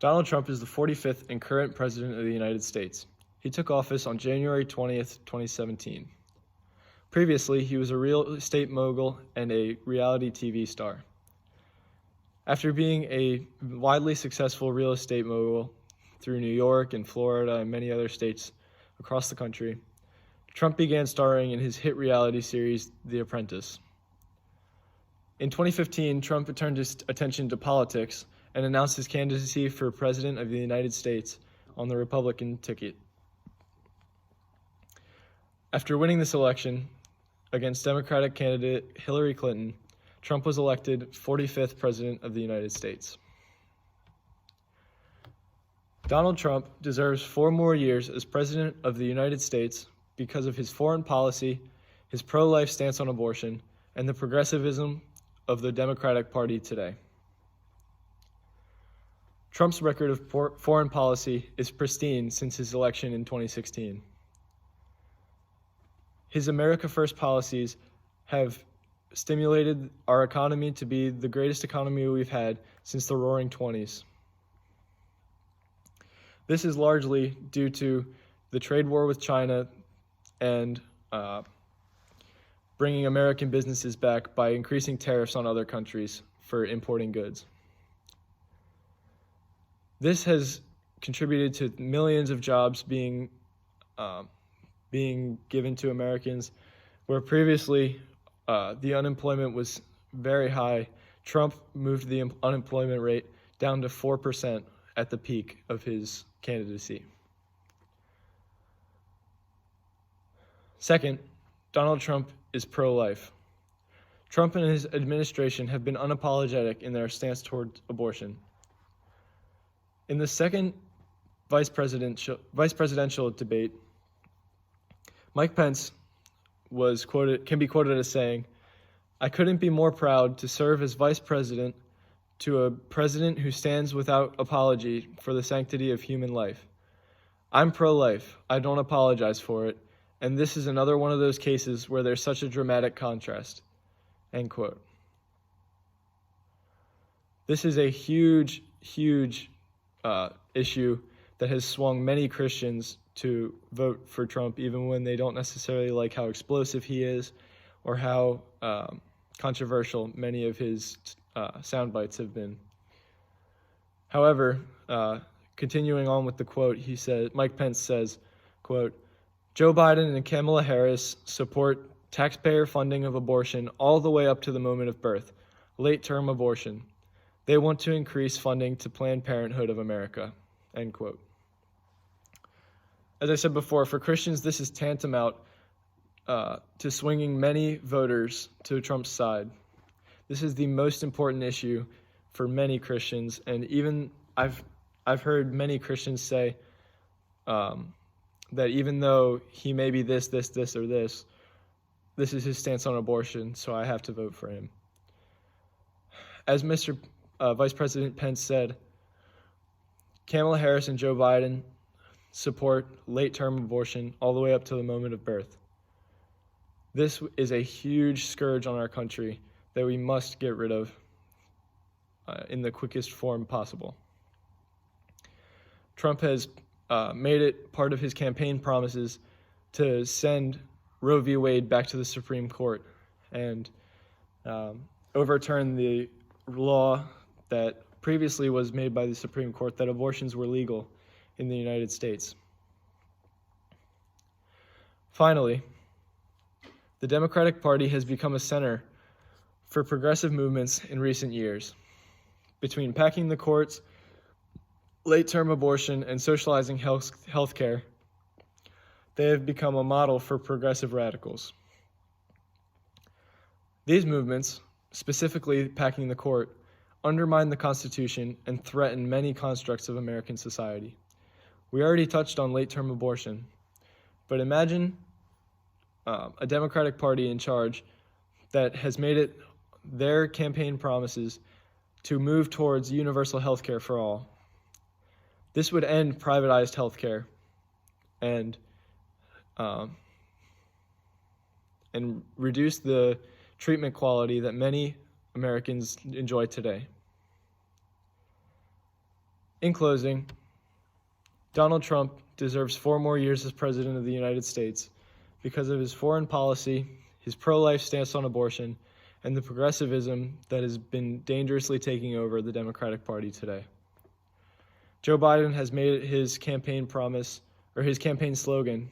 Donald Trump is the 45th and current President of the United States. He took office on January 20th, 2017. Previously, he was a real estate mogul and a reality TV star. After being a widely successful real estate mogul through New York and Florida and many other states across the country, Trump began starring in his hit reality series, The Apprentice. In 2015, Trump turned his attention to politics and announced his candidacy for President of the United States on the Republican ticket. After winning this election against Democratic candidate Hillary Clinton, Trump was elected 45th President of the United States. Donald Trump deserves 4 more years as President of the United States because of his foreign policy, his pro-life stance on abortion, and the progressivism of the Democratic Party today. Trump's record of foreign policy is pristine since his election in 2016. His America First policies have stimulated our economy to be the greatest economy we've had since the Roaring '20s. This is largely due to the trade war with China and bringing American businesses back by increasing tariffs on other countries for importing goods. This has contributed to millions of jobs being given to Americans, where previously the unemployment was very high. Trump moved the unemployment rate down to 4% at the peak of his candidacy. Second, Donald Trump is pro-life. Trump and his administration have been unapologetic in their stance toward abortion. In the second vice presidential debate, Mike Pence can be quoted as saying, "I couldn't be more proud to serve as vice president to a president who stands without apology for the sanctity of human life. I'm pro-life. I don't apologize for it. And this is another one of those cases where there's such a dramatic contrast." End quote. This is a huge issue that has swung many Christians to vote for Trump, even when they don't necessarily like how explosive he is or how controversial many of his sound bites have been. However, continuing on with the quote, Mike Pence says, quote, "Joe Biden and Kamala Harris support taxpayer funding of abortion all the way up to the moment of birth, late-term abortion. They want to increase funding to Planned Parenthood of America." End quote. As I said before, for Christians, this is tantamount to swinging many voters to Trump's side. This is the most important issue for many Christians, and even I've heard many Christians say that even though he may be this, or this is his stance on abortion, so I have to vote for him. As Mr. Vice President Pence said, Kamala Harris and Joe Biden support late-term abortion all the way up to the moment of birth. This is a huge scourge on our country that we must get rid of in the quickest form possible. Trump has made it part of his campaign promises to send Roe v. Wade back to the Supreme Court and overturn the law that previously was made by the Supreme Court that abortions were legal in the United States. Finally, the Democratic Party has become a center for progressive movements in recent years. Between packing the courts, late-term abortion, and socializing health care, they have become a model for progressive radicals. These movements, specifically packing the court, undermine the Constitution and threaten many constructs of American society. We already touched on late-term abortion, but imagine a Democratic Party in charge that has made it their campaign promises to move towards universal health care for all. This would end privatized health care and reduce the treatment quality that many Americans enjoy today. In closing, Donald Trump deserves 4 more years as President of the United States because of his foreign policy, his pro-life stance on abortion, and the progressivism that has been dangerously taking over the Democratic Party today. Joe Biden has made it his campaign promise, or his campaign slogan,